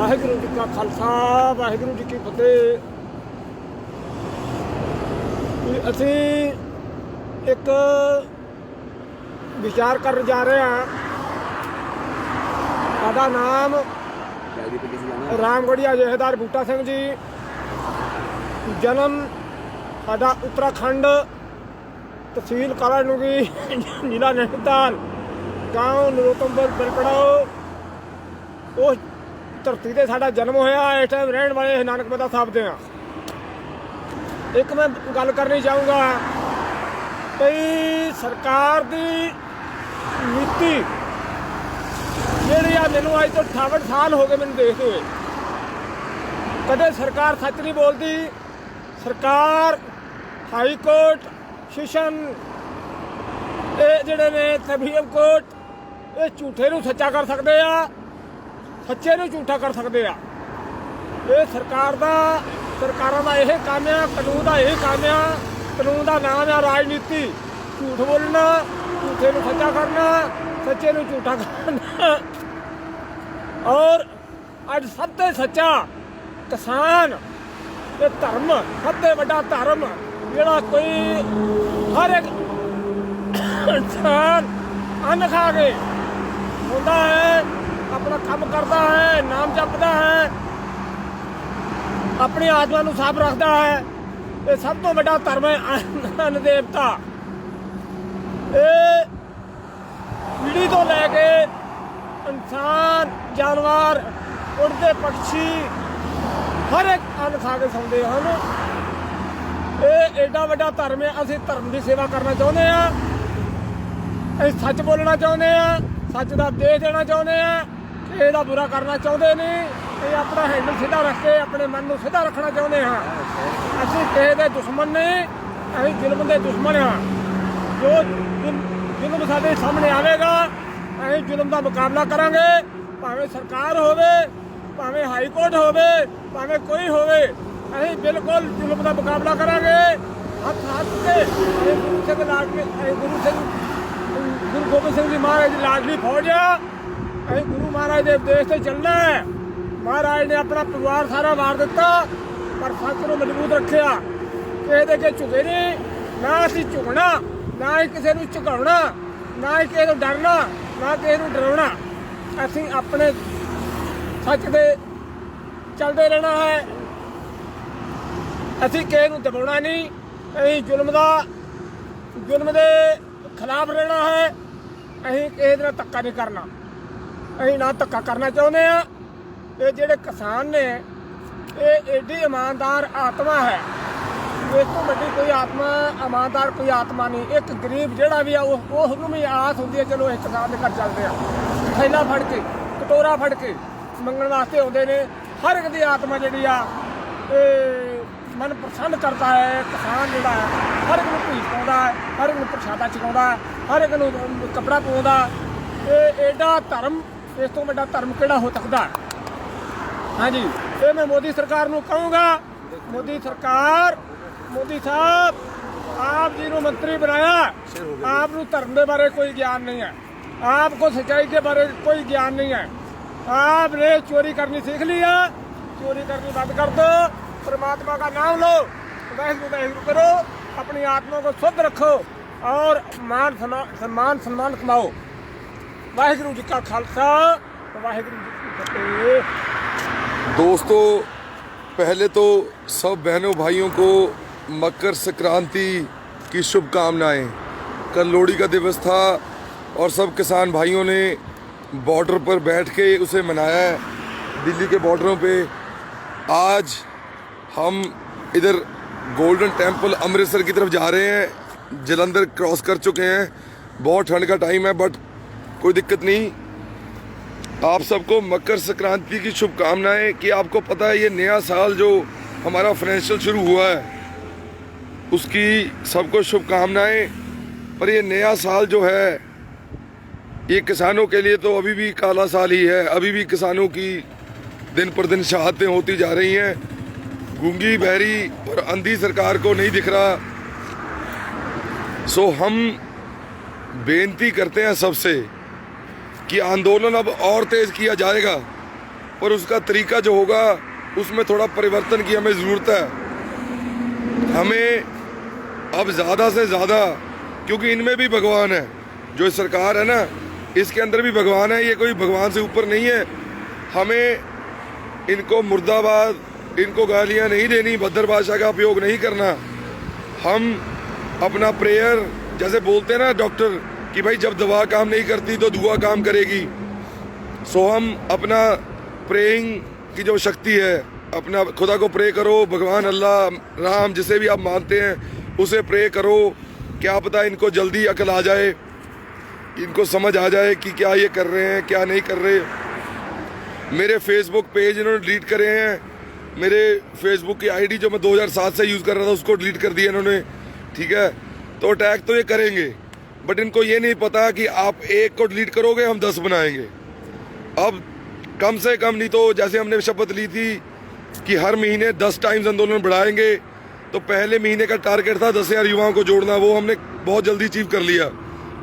वाहिगुरू जी का खालसा वाहिगुरू जी की फतेह। ਅਸੀਂ एक विचार कर जा रहे हैं। साडा नाम रामगढ़िया जहेदार बूटा सिंह जी, जन्म साडा उत्तराखंड, तहसील कालानुगी, जिला नैनीताल, गाँव नरोत्तमपुर बिलपड़ाओ। उस धरती से साडा जन्म होया। इस टाइम रहने वाले नानकमता साहब दे। एक मैं गल करनी चाहूँगा भई सरकार की नीति जी मैनू अज तो 68 साल हो गए मैनू देखते हुए, कदे सरकार सच नहीं बोलती। सरकार हाई कोर्ट सेशन ये जिहड़े ने सुप्रीम कोर्ट ये झूठे नूं सच्चा कर सकते आ, सच्चे नूं झूठा कर सकते आ। ये सरकारां दा यही काम आ, कानून का यही काम आ। कानून का नाम है राजनीति। झूठ बोलना, झूठे नूं सच्चा करना, सच्चे नूं झूठा करना। और अज सब तो सच्चा किसान ते धर्म, सब तो वड्डा धर्म जिहड़ा कोई हर एक इंसान अन्न खा के होंदा है, अपना काम करता है, नाम जपदा है, अपनी आत्मा नूं साफ रखता है। ये सब तो बड़ा धर्म है अन्न देवता। ये पीढ़ी तो लैके इंसान, जानवर, उड़ते पक्षी हर एक अन्न खा के सौंदे हैं। ये एडा वड्डा धर्म है। असीं धर्म की सेवा करना चाहुंदे हैं, असीं सच बोलना चाहुंदे हैं, सच का देश देना चाहुंदे हैं, किसी का बुरा करना चाहुंदे नहीं। ये अपना हैंडल सीधा रख के अपने मन को सीधा रखना चाहते हैं। असीं किसी के दुश्मन नहीं, असीं जुल्म के दुश्मन हाँ। जो जुल्म साडे सामने आवेगा असीं जुल्म का मुकाबला करांगे, भावें सरकार होवे, भावें हाई कोर्ट होवे, भावें कोई होवे, असीं बिल्कुल जुल्म का मुकाबला करांगे। हथ के गुरु गोबिंद सिंह जी महाराज की लाडली फौज आ। असीं गुरु महाराज के देश से चलना है। महाराज ने अपना परिवार सारा मार दिता पर सच को मजबूत रखा। किसी के झुके नहीं, ना असीं झुकना, ना ही किसी को झुकाउणा, ना ही किसी को डरना, ना किसी को डराउणा। असीं अपने सच दे चलते रहना है। असीं किसी को दबाउणा नहीं, असीं जुल्म दे खिलाफ रहना है। असीं किसी दे नाल धक्का नहीं करना, असीं ना धक्का करना चाहुंदे आ। ये जिहड़े किसान ने ये एडी ईमानदार आत्मा है, इस तो वड्डी कोई आत्मा ईमानदार कोई आत्मा नहीं। एक गरीब जिहड़ा भी आ उसनूं भी आस हुंदी है चलो इस किसान के घर चलते हैं, थैला फड़ के कटोरा फड़ के मंगण वास्ते आउंदे ने। हर एक दी आत्मा जिहड़ी आ मन प्रसन्न करता है। किसान जिहड़ा है हर एक नूं भीख पाउंदा है, हर एक नूं प्रशादा छकाउंदा है, हर एक नूं कपड़ा पाउंदा। ये एडा धर्म, इस तो वड्डा धर्म किहड़ा हो सकदा है। हाँ जी, ये मैं मोदी सरकार को कहूँगा, मोदी सरकार, मोदी साहब आप जी को मंत्री बनाया, आपको धर्म के बारे कोई ज्ञान नहीं है, आपको सच्चाई के बारे कोई ज्ञान नहीं है। आपने चोरी करनी सीख लिया, चोरी करनी बंद कर दो, परमात्मा का नाम लो, वाहिगुरू करो, अपनी आत्मा को शुद्ध रखो और मान सम्मान कमाओ। वाहिगुरू जी का खालसा वाहिगुरू जी की फतेह। दोस्तों, पहले तो सब बहनों भाइयों को मकर संक्रांति की शुभकामनाएं। कल लोहड़ी का दिवस था और सब किसान भाइयों ने बॉर्डर पर बैठ के उसे मनाया है, दिल्ली के बॉर्डरों पे। आज हम इधर गोल्डन टेम्पल अमृतसर की तरफ जा रहे हैं, जलंधर क्रॉस कर चुके हैं। बहुत ठंड का टाइम है बट कोई दिक्कत नहीं। आप सबको मकर संक्रांति की शुभकामनाएं। कि आपको पता है ये नया साल जो हमारा फाइनेंशियल शुरू हुआ है उसकी सबको शुभकामनाएं। पर ये नया साल जो है ये किसानों के लिए तो अभी भी काला साल ही है। अभी भी किसानों की दिन पर दिन शहादतें होती जा रही हैं। गूंगी बहरी और अंधी सरकार को नहीं दिख रहा। सो हम बेनती करते हैं सबसे कि आंदोलन अब और तेज किया जाएगा पर उसका तरीका जो होगा उसमें थोड़ा परिवर्तन की हमें ज़रूरत है। हमें अब ज़्यादा से ज़्यादा, क्योंकि इनमें भी भगवान है, जो सरकार है ना इसके अंदर भी भगवान है, ये कोई भगवान से ऊपर नहीं है। हमें इनको मुर्दाबाद, इनको गालियाँ नहीं देनी, भद्र भाषा का उपयोग नहीं करना। हम अपना प्रेयर, जैसे बोलते हैं ना डॉक्टर कि भाई जब दवा काम नहीं करती तो दुआ काम करेगी, सो हम अपना प्रेइंग की जो शक्ति है, अपना खुदा को प्रे करो, भगवान अल्लाह राम जिसे भी आप मानते हैं उसे प्रे करो। क्या पता इनको जल्दी अकल आ जाए, इनको समझ आ जाए कि क्या ये कर रहे हैं क्या नहीं कर रहे। मेरे फेसबुक पेज इन्होंने डिलीट करे हैं, मेरे फेसबुक की आईडी जो मैं 2007 से यूज़ कर रहा था उसको डिलीट कर दिया इन्होंने, ठीक है। तो अटैक तो ये करेंगे, बट इनको ये नहीं पता कि आप एक को डिलीट करोगे हम 10 बनाएंगे। अब कम से कम नहीं तो जैसे हमने शपथ ली थी कि हर महीने 10 टाइम्स आंदोलन बढ़ाएंगे, तो पहले महीने का टारगेट था 10,000 युवाओं को जोड़ना, वो हमने बहुत जल्दी अचीव कर लिया।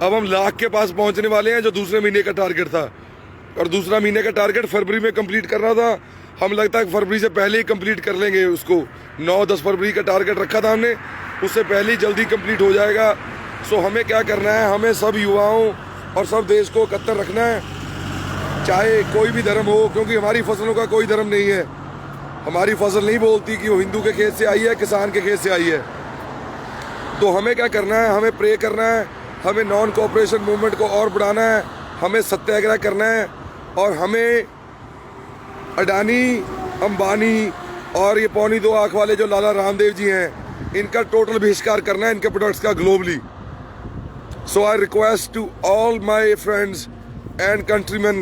अब हम लाख के पास पहुंचने वाले हैं, जो दूसरे महीने का टारगेट था, और दूसरा महीने का टारगेट फरवरी में कंप्लीट करना था। हम लगता है फरवरी से पहले ही कंप्लीट कर लेंगे उसको। 9-10 फरवरी का टारगेट रखा था हमने, उससे पहले ही जल्दी कंप्लीट हो जाएगा। सो हमें क्या करना है, हमें सब युवाओं और सब देश को इकट्ठा रखना है, चाहे कोई भी धर्म हो, क्योंकि हमारी फसलों का कोई धर्म नहीं है। हमारी फसल नहीं बोलती कि वो हिंदू के खेत से आई है, किसान के खेत से आई है। तो हमें क्या करना है, हमें प्रे करना है, हमें नॉन कोऑपरेशन मूवमेंट को और बढ़ाना है, हमें सत्याग्रह करना है, और हमें अडानी, अंबानी और ये 2.25 आँख वाले जो लाला रामदेव जी हैं, इनका टोटल बहिष्कार करना है, इनके प्रोडक्ट्स का globally. So I request to all my friends and countrymen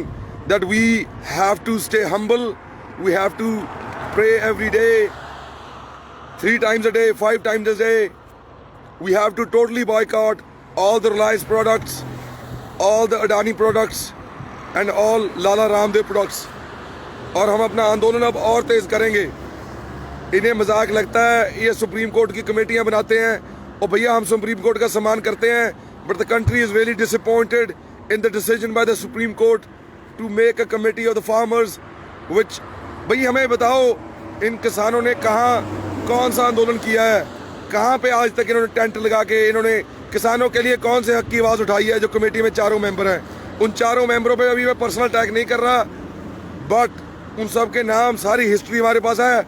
that we have to stay humble, we have to pray every day, 3 times a day, 5 times a day. We have to totally boycott all the Reliance products, all the Adani products and all Lala Ramdev products. और हम अपना आंदोलन अब और तेज करेंगे। इन्हें मजाक लगता है, ये सुप्रीम कोर्ट की कमेटियां बनाते हैं, और भैया हम सुप्रीम कोर्ट का सम्मान करते हैं, but the country is really disappointed in the decision by the Supreme Court to make a committee of the farmers, which भाई हमें बताओ इन किसानों ने कहाँ कौन सा आंदोलन किया है, कहाँ पे आज तक इन्होंने टेंट लगा के इन्होंने किसानों के लिए कौन से हक की आवाज़ उठाई है। जो कमेटी में 4 मेंबर हैं, उन 4 मेंबरों पे अभी मैं पर्सनल अटैक नहीं कर रहा, बट उन सब के नाम, सारी हिस्ट्री हमारे पास है,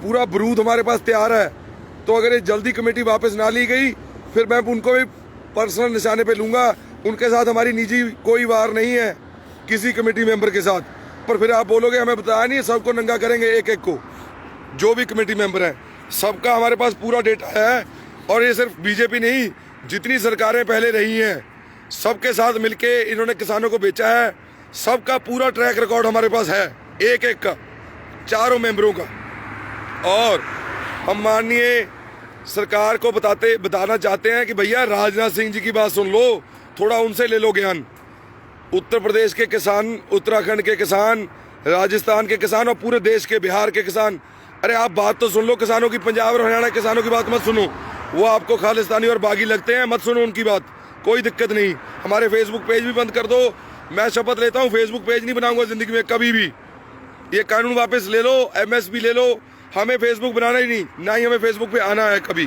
पूरा बरूद हमारे पास तैयार है। तो अगर ये जल्दी कमेटी वापस ना ली गई, फिर मैं उनको भी पर्सनल निशाने पे लूँगा। उनके साथ हमारी निजी कोई वार नहीं है किसी कमेटी मेंबर के साथ। पर फिर आप बोलोगे हमें बताया नहीं, सबको नंगा करेंगे एक एक को, जो भी कमेटी मेंबर हैं सबका हमारे पास पूरा डेटा है। और ये सिर्फ बीजेपी नहीं, जितनी सरकारें पहले रही हैं सबके साथ मिलके इन्होंने किसानों को बेचा है, सबका पूरा ट्रैक रिकॉर्ड हमारे पास है, एक एक का, 4 मेंबरों का। और हम माननीय सरकार को बताना चाहते हैं कि भैया राजनाथ सिंह जी की बात सुन लो, थोड़ा उनसे ले लो ज्ञान। उत्तर प्रदेश के किसान, उत्तराखंड के किसान, राजस्थान के किसान और पूरे देश के, बिहार के किसान, अरे आप बात तो सुन लो किसानों की। पंजाब और हरियाणा के किसानों की बात मत सुनो, वो आपको खालिस्तानी और बागी लगते हैं, मत सुनो उनकी बात, कोई दिक्कत नहीं। हमारे फेसबुक पेज भी बंद कर दो, मैं शपथ लेता हूँ फेसबुक पेज नहीं बनाऊंगा ज़िंदगी में कभी भी। ये कानून वापस ले लो, MSP ले लो, हमें फेसबुक बनाना ही नहीं, ना ही हमें फेसबुक पे आना है कभी।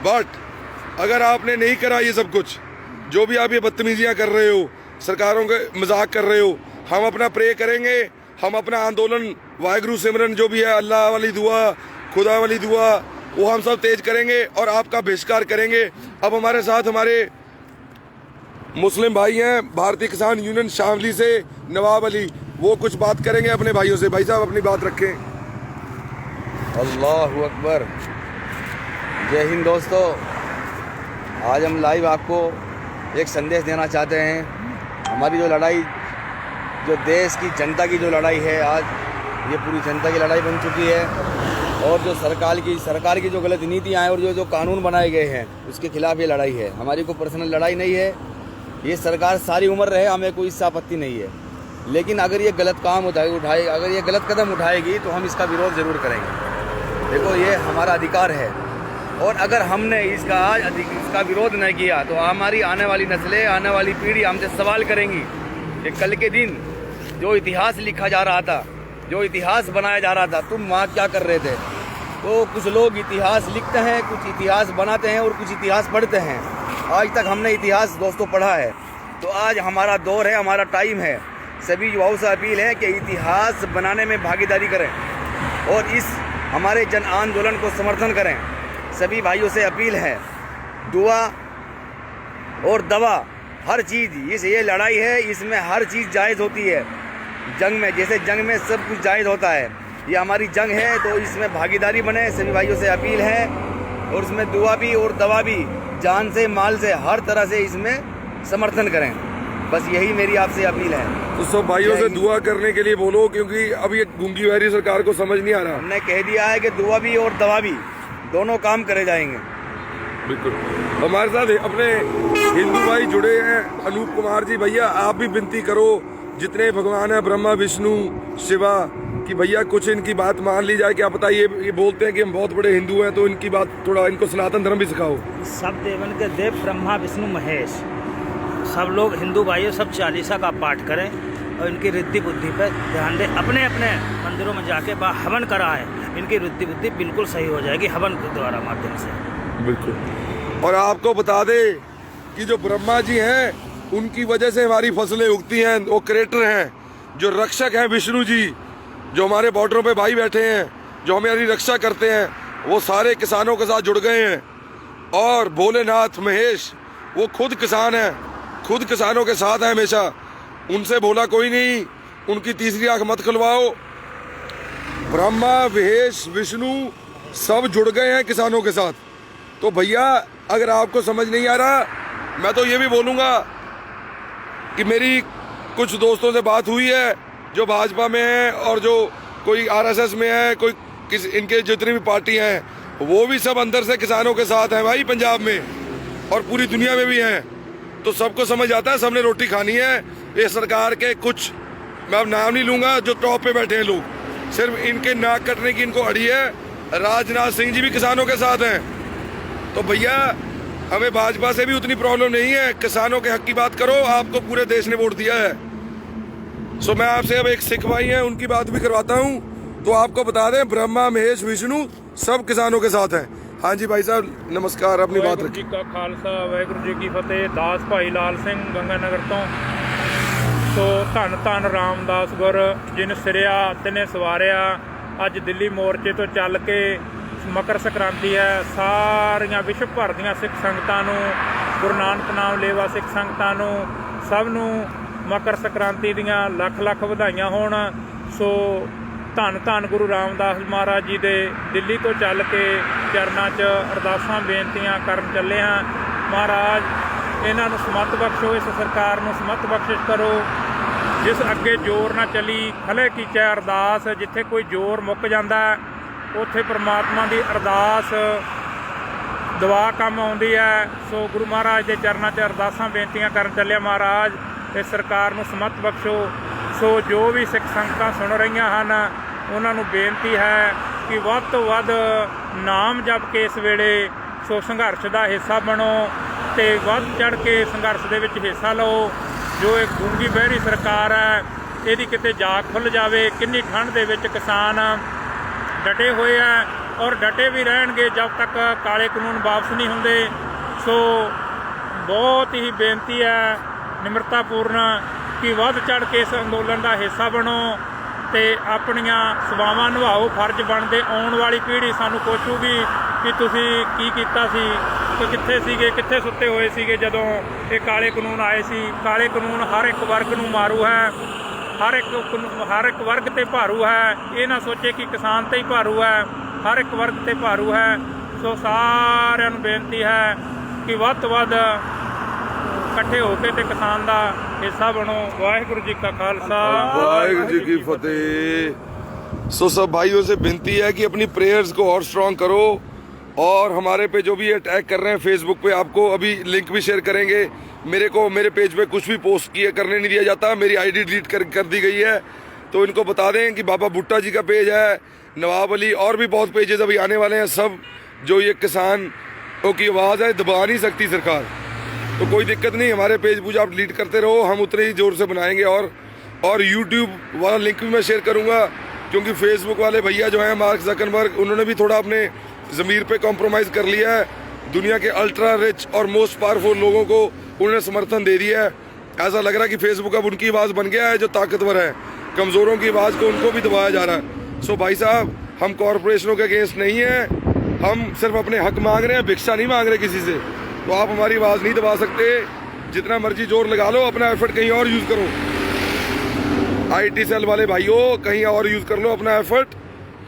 बट अगर आपने नहीं करा ये सब कुछ, जो भी आप ये बदतमीजियाँ कर रहे हो, सरकारों के मजाक कर रहे हो, हम अपना प्रे करेंगे, हम अपना आंदोलन वाहिगुरु सिमरन जो भी है, अल्लाह वाली दुआ, खुदा वाली दुआ, वो हम सब तेज करेंगे और आपका बहिष्कार करेंगे। अब हमारे साथ हमारे मुस्लिम भाई हैं, भारतीय किसान यूनियन शामली से नवाब अली, वो कुछ बात करेंगे अपने भाइयों से। भाई साहब अपनी बात रखें। अल्लाहु अकबर। जय हिंद दोस्तों, आज हम लाइव आपको एक संदेश देना चाहते हैं। हमारी जो लड़ाई, जो देश की जनता की जो लड़ाई है, आज ये पूरी जनता की लड़ाई बन चुकी है। और जो सरकार की जो गलत नीतियाँ हैं और जो कानून बनाए गए हैं, उसके खिलाफ ये लड़ाई है। हमारी कोई पर्सनल लड़ाई नहीं है, ये सरकार सारी उम्र रहे, हमें कोई इससे आपत्ति नहीं है। लेकिन अगर ये गलत काम अगर ये गलत कदम उठाएगी तो हम इसका विरोध ज़रूर करेंगे। देखो, ये हमारा अधिकार है, और अगर हमने इसका विरोध नहीं किया तो हमारी आने वाली नस्लें, आने वाली पीढ़ी हमसे सवाल करेंगी कि कल के दिन जो इतिहास लिखा जा रहा था जो इतिहास बनाया जा रहा था, तुम वहाँ क्या कर रहे थे। तो कुछ लोग इतिहास लिखते हैं, कुछ इतिहास बनाते हैं और कुछ इतिहास पढ़ते हैं। आज तक हमने इतिहास दोस्तों पढ़ा है, तो आज हमारा दौर है, हमारा टाइम है। सभी युवाओं से अपील है कि इतिहास बनाने में भागीदारी करें और इस हमारे जन आंदोलन को समर्थन करें। सभी भाइयों से अपील है, दुआ और दवा हर चीज़, ये लड़ाई है, इसमें हर चीज़ जायज़ होती है। जंग में, जैसे जंग में सब कुछ जायज़ होता है, ये हमारी जंग है, तो इसमें भागीदारी बने। सभी भाइयों से अपील है और इसमें दुआ भी और दवा भी, जान से माल से हर तरह से इसमें समर्थन करें। बस यही मेरी आपसे अपील है। तो सब भाइयों से दुआ करने के लिए बोलो, क्योंकि अब ये गूंगी बहरी सरकार को समझ नहीं आ रहा। हमने कह दिया है कि दुआ भी और दवा भी दोनों काम करे जाएंगे। बिल्कुल। हमारे साथ अपने हिंदू भाई जुड़े हैं, अनूप कुमार जी। भैया आप भी विनती करो, जितने भगवान है ब्रह्मा विष्णु शिवा, कि भैया कुछ इनकी बात मान ली जाए। क्या पता ये बोलते हैं कि हम बहुत बड़े हिंदू हैं, तो इनकी बात थोड़ा, इनको सनातन धर्म भी सिखाओ। सब देवन के देव ब्रह्मा विष्णु महेश, सब लोग हिंदू भाइयों सब चालीसा का पाठ करें और इनकी रिद्धि बुद्धि पर ध्यान दें। अपने अपने मंदिरों में जाके हवन कराएं, इनकी रिद्धि बुद्धि बिल्कुल सही हो जाएगी हवन के द्वारा माध्यम से। बिल्कुल। और आपको बता दे कि जो ब्रह्मा जी हैं, उनकी वजह से हमारी फसलें उगती हैं। वो क्रिएटर हैं, जो रक्षक हैं विष्णु जी, जो हमारे बॉर्डरों पे भाई बैठे हैं, जो हमारी रक्षा करते हैं, वो सारे किसानों के साथ जुड़ गए हैं। और भोलेनाथ महेश, वो खुद किसान हैं, खुद किसानों के साथ हैं हमेशा। उनसे बोला कोई नहीं, उनकी तीसरी आंख मत खुलवाओ। ब्रह्मा महेश विष्णु सब जुड़ गए हैं किसानों के साथ। तो भैया अगर आपको समझ नहीं आ रहा, मैं तो ये भी बोलूँगा कि मेरी कुछ दोस्तों से बात हुई है जो भाजपा में है और जो कोई आरएसएस में है, कोई इनके जितनी भी पार्टी हैं, वो भी सब अंदर से किसानों के साथ हैं भाई, पंजाब में और पूरी दुनिया में भी हैं। तो सबको समझ आता है, सबने रोटी खानी है। ये सरकार के कुछ, मैं अब नाम नहीं लूँगा, जो टॉप पे बैठे हैं लोग, सिर्फ इनके नाक कटने की इनको अड़ी है। राजनाथ सिंह जी भी किसानों के साथ हैं। तो भैया हमें भाजपा से भी उतनी प्रॉब्लम नहीं है, किसानों के हक की बात करो, आपको पूरे देश ने वोट दिया है। सो मैं आपसे अब एक सिख भाई हैं, उनकी बात भी करवाता हूँ। तो आपको बता दें, ब्रह्मा महेश विष्णु सब किसानों के साथ हैं। हाँ जी भाई साहब नमस्कार, अपनी बात वाहिगुरू जी का खालसा वाहिगुरू जी की फतेह। दास भाई लाल सिंह गंगानगर तो। सो धन धन रामदास गुर जिन सिरिया तिने सवारिया। अज दिल्ली मोर्चे तो चल के मकर संक्रांति है, सारिया विश्व भर ਦੀਆਂ सिख संगतां नूं, गुरु नानक नाम लेवा सिख संगतां नूं सब नूं मकर संक्रांति ਦੀਆਂ ਲੱਖ ਲੱਖ ਵਧਾਈਆਂ ਹੋਣ। सो ਧੰਨ ਧੰਨ ਗੁਰੂ ਰਾਮਦਾਸ महाराज जी दे दिल्ली तो चल के चरनां 'ਚ अरदासां बेनतियां करन ਚੱਲੇ ਹਾਂ। महाराज इन्हां नूं समत बख्शो, इस सरकार नूं समत बख्शिश करो, जिस अगे जोर ना चली खले कीचै अरदास। जिथे कोई जोर मुक जांदा उत्थे परमात्मा की अरदास दुआ काम आउंदी है। सो गुरु महाराज के चरणों 'ਚ अरदासां बेनतियां करन ਚੱਲਿਆ। महाराज इस सरकार नूं समत बख्शो। सो जो भी सिख संगतां सुन रही हैं, उन्होंने बेनती है कि वध तो वध नाम जप के इस वेले सो संघर्ष का हिस्सा बनो तो वध चढ़ के संघर्ष के विच हिस्सा लो। जो एक गूंगी बहरी सरकार है, यदि किते जाग खुल जाए। किन्नी ठंड दे विच किसान डटे हुए हैं और डटे भी रहेंगे जब तक काले कानून वापस नहीं होंगे। सो बहुत ही बेनती है निमरतापूर्ण कि वध चढ़ के इस अंदोलन का हिस्सा बनो तो अपनियां सवावां निभाओ, फर्ज बनते। आने वाली पीढ़ी सानू पुछूगी कि तुसीं की कीता सी, कि कित्थे सीगे, कित्थे सुत्ते हुए सीगे जदों ये काले कानून आए सी। काले कानून हर एक वर्ग नूं मारू है, हर एक वर्ग ते भारू है। ये ना सोचे कि किसान ते ही भारू है, हर एक वर्ग ते भारू है। सो सारिआं नूं बेनती है कि वध तो वध इकट्ठे होके ते किसान दा हिस्सा बनो। वाहिगुरू जी का खालसा वाहिगुरू जी की फतेह। सो सब भाइयों से विनती है कि अपनी प्रेयर्स को और स्ट्रॉन्ग करो। और हमारे पे जो भी अटैक कर रहे हैं फेसबुक पे, आपको अभी लिंक भी शेयर करेंगे। मेरे पेज पे कुछ भी पोस्ट करने नहीं दिया जाता, मेरी आईडी डिलीट कर दी गई है। तो इनको बता दें कि बाबा भुट्टा जी का पेज है, नवाब अली, और भी बहुत पेजेस अभी आने वाले हैं। सब जो ये किसानों की आवाज़ है दबा नहीं सकती सरकार। तो कोई दिक्कत नहीं, हमारे पेज पूजा आप डिलीट करते रहो, हम उतने ही जोर से बनाएंगे। और यूट्यूब वाला लिंक भी मैं शेयर करूँगा क्योंकि फेसबुक वाले भैया जो हैं मार्क जकरबर्ग, उन्होंने भी थोड़ा अपने ज़मीर पे कॉम्प्रोमाइज़ कर लिया है। दुनिया के अल्ट्रा रिच और मोस्ट पावरफुल लोगों को उन्होंने समर्थन दे दिया है। ऐसा लग रहा है कि फेसबुक अब उनकी आवाज़ बन गया है जो ताकतवर है, कमज़ोरों की आवाज़ को उनको भी दबाया जा रहा है। सो भाई साहब, हम कॉरपोरेशनों के अगेंस्ट नहीं हैं, हम सिर्फ अपने हक मांग रहे हैं, भिक्षा नहीं मांग रहे किसी से। तो आप हमारी आवाज़ नहीं दबा सकते। जितना मर्जी जोर लगा लो, अपना एफर्ट कहीं और यूज़ करो। IT सेल वाले भाइयों, कहीं और यूज़ कर लो अपना एफर्ट,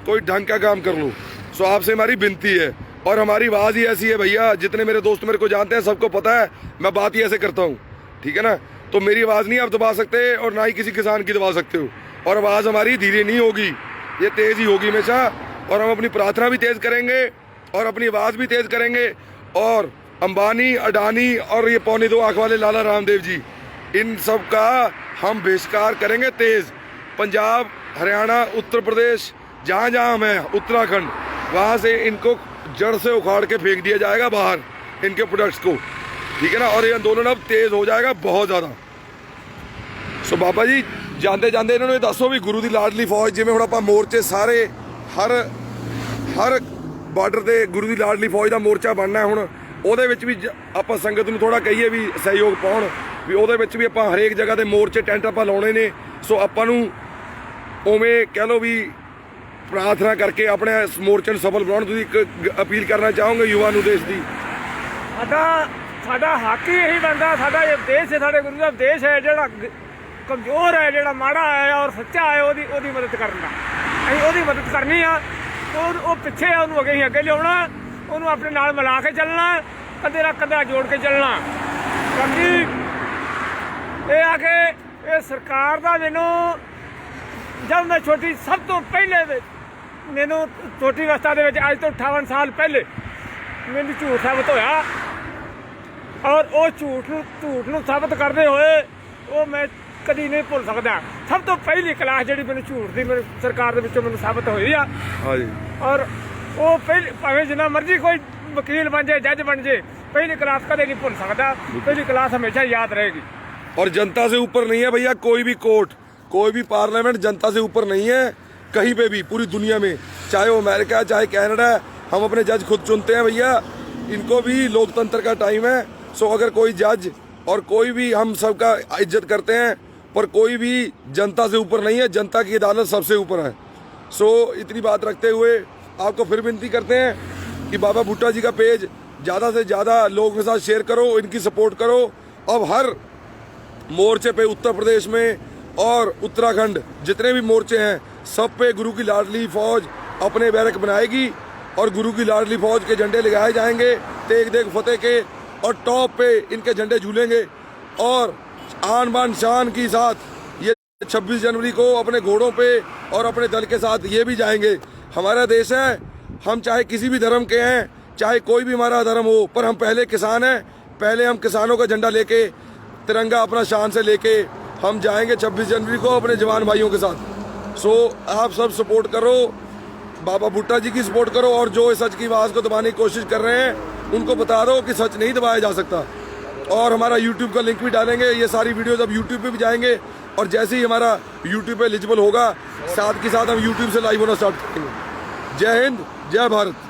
कोई ढंग का काम कर लो। सो आपसे हमारी विनती है, और हमारी आवाज़ ही ऐसी है भैया, जितने मेरे दोस्त मेरे को जानते हैं सबको पता है मैं बात ही ऐसे करता हूँ, ठीक है ना। तो मेरी आवाज़ नहीं आप दबा सकते, और ना ही किसी किसान की दबा सकते हो। और आवाज़ हमारी धीरे नहीं होगी, ये तेज़ ही होगी हमेशा। और हम अपनी प्रार्थना भी तेज़ करेंगे और अपनी आवाज़ भी तेज़ करेंगे। और अंबानी, अडानी और ये 2.25 आँख वाले लाला रामदेव जी, इन सब का हम बहिष्कार करेंगे तेज़। पंजाब, हरियाणा, उत्तर प्रदेश, जहाँ जहाँ हम हैं, उत्तराखंड, वहाँ से इनको जड़ से उखाड़ के फेंक दिया जाएगा बाहर, इनके प्रोडक्ट्स को, ठीक है ना। और ये आंदोलन अब तेज़ हो जाएगा बहुत ज़्यादा। सो बाबा जी, ਜਾਂਦੇ ਜਾਂਦੇ ਇਹਨਾਂ ਨੂੰ ਇਹ ਦੱਸੋ ਵੀ ਗੁਰੂ ਦੀ ਲਾਡਲੀ ਫੌਜ, ਜਿਵੇਂ ਹੁਣ ਆਪਾਂ ਮੋਰਚੇ ਸਾਰੇ ਹਰ ਬਾਰਡਰ ਤੇ ਗੁਰੂ ਦੀ ਲਾਡਲੀ ਫੌਜ ਦਾ ਮੋਰਚਾ ਬਣਨਾ ਹੁਣ, ਉਹਦੇ ਵਿੱਚ ਵੀ ਆਪਾਂ ਸੰਗਤ ਨੂੰ ਥੋੜਾ ਕਹੀਏ ਵੀ ਸਹਿਯੋਗ ਪਾਉਣ, ਵੀ ਉਹਦੇ ਵਿੱਚ ਵੀ ਆਪਾਂ ਹਰੇਕ ਜਗ੍ਹਾ ਤੇ ਮੋਰਚੇ ਟੈਂਟ ਆਪਾਂ ਲਾਉਣੇ ਨੇ। ਸੋ ਆਪਾਂ ਨੂੰ ਉਵੇਂ ਕਹਿ ਲਓ ਵੀ ਪ੍ਰਾਰਥਨਾ ਕਰਕੇ ਆਪਣੇ ਇਸ ਮੋਰਚੇ ਨੂੰ ਸਫਲ ਬਣਾਉਣ। ਤੁਸੀਂ ਇੱਕ ਅਪੀਲ ਕਰਨਾ ਚਾਹੋਗੇ ਯੁਵਾ ਨੂੰ ਦੇਸ਼ ਦੀ? ਸਾਡਾ ਹੱਕ ਹੀ ਇਹੀ ਬਣਦਾ, ਸਾਡਾ ਇਹ ਦੇਸ਼ ਹੈ, ਸਾਡੇ ਗੁਰੂ ਦਾ ਦੇਸ਼ ਹੈ, ਜਿਹੜਾ ਕਮਜ਼ੋਰ ਹੈ, ਜਿਹੜਾ ਮਾੜਾ ਹੈ ਔਰ ਸੱਚਾ ਹੈ, ਉਹਦੀ ਮਦਦ ਕਰਨਾ। ਅਸੀਂ ਉਹਦੀ ਮਦਦ ਕਰਨੀ ਆ। ਉਹ ਪਿੱਛੇ ਆ, ਉਹਨੂੰ ਅੱਗੇ ਲਿਆਉਣਾ, ਉਹਨੂੰ ਆਪਣੇ ਨਾਲ ਮਿਲਾ ਕੇ ਚੱਲਣਾ, ਕੰਧੇ ਨਾਲ ਕੰਧਾ ਜੋੜ ਕੇ ਚੱਲਣਾ। ਬਾਕੀ ਇਹ ਆ ਕਿ ਇਹ ਸਰਕਾਰ ਦਾ ਮੈਨੂੰ, ਜਦ ਮੈਂ ਸਭ ਤੋਂ ਪਹਿਲੇ ਮੈਨੂੰ ਛੋਟੀ ਅਵਸਥਾ ਦੇ ਵਿੱਚ, ਅੱਜ ਤੋਂ 58 ਸਾਲ ਪਹਿਲੇ ਮੈਨੂੰ ਝੂਠ ਸਾਬਤ ਹੋਇਆ, ਔਰ ਉਹ ਝੂਠ ਨੂੰ ਸਾਬਤ ਕਰਦੇ ਹੋਏ ਉਹ ਮੈਂ ਕਦੀ ਨਹੀਂ ਭੁੱਲ ਸਕਦਾ। ਸਭ ਤੋਂ ਪਹਿਲੀ ਕਲਾਸ ਜਿਹੜੀ ਮੈਨੂੰ ਝੂਠ ਦੀ ਮੈਨੂੰ ਸਰਕਾਰ ਦੇ ਵਿੱਚੋਂ ਮੈਨੂੰ ਸਾਬਤ ਹੋਈ ਆ। ਹਾਂਜੀ। ਔਰ ਉਹ ਭਾਵੇਂ ਜਿੰਨਾ ਮਰਜ਼ੀ ਕੋਈ ਵਕੀਲ ਬਣ ਜਾਏ, ਜੱਜ ਬਣ ਜਾਏ, पहली क्लास कदे नहीं भूल सकता। पहली क्लास हमेशा याद रहेगी। और जनता से ऊपर नहीं है भैया कोई भी कोर्ट, कोई भी पार्लियामेंट जनता से ऊपर नहीं है कहीं पे भी, पूरी दुनिया में, चाहे वो अमेरिका चाहे कनाडा। हम अपने जज खुद चुनते हैं भैया, इनको भी लोकतंत्र का टाइम है। सो अगर कोई जज और कोई भी, हम सबका इज्जत करते हैं, पर कोई भी जनता से ऊपर नहीं है, जनता की अदालत सबसे ऊपर है। सो इतनी बात रखते हुए आपको फिर विनती करते हैं कि बाबा भुट्टा जी का पेज ज़्यादा से ज़्यादा लोगों के साथ शेयर करो, इनकी सपोर्ट करो। अब हर मोर्चे पे उत्तर प्रदेश में और उत्तराखंड जितने भी मोर्चे हैं, सब पे गुरु की लाडली फौज अपने बैरक बनाएगी और गुरु की लाडली फौज के झंडे लगाए जाएंगे तेग देग फतेह के, और टॉप पे इनके झंडे झूलेंगे। और आन बान शान के साथ ये 26 जनवरी को अपने घोड़ों पे और अपने दल के साथ ये भी जाएंगे। हमारा देश है, हम चाहे किसी भी धर्म के हैं, चाहे कोई भी हमारा धर्म हो, पर हम पहले किसान हैं। पहले हम किसानों का झंडा लेके, तिरंगा अपना शान से लेके हम जाएंगे 26 जनवरी को अपने जवान भाइयों के साथ। सो आप सब सपोर्ट करो, बाबा भुट्टा जी की सपोर्ट करो, और जो सच की आवाज़ को दबाने की कोशिश कर रहे हैं उनको बता दो कि सच नहीं दबाया जा सकता। और हमारा YouTube का लिंक भी डालेंगे, ये सारी वीडियोस अब YouTube पे भी जाएंगे, और जैसे ही हमारा YouTube पे एलिजिबल होगा, साथ के साथ हम YouTube से लाइव होना स्टार्ट करेंगे। जय हिंद, जय भारत।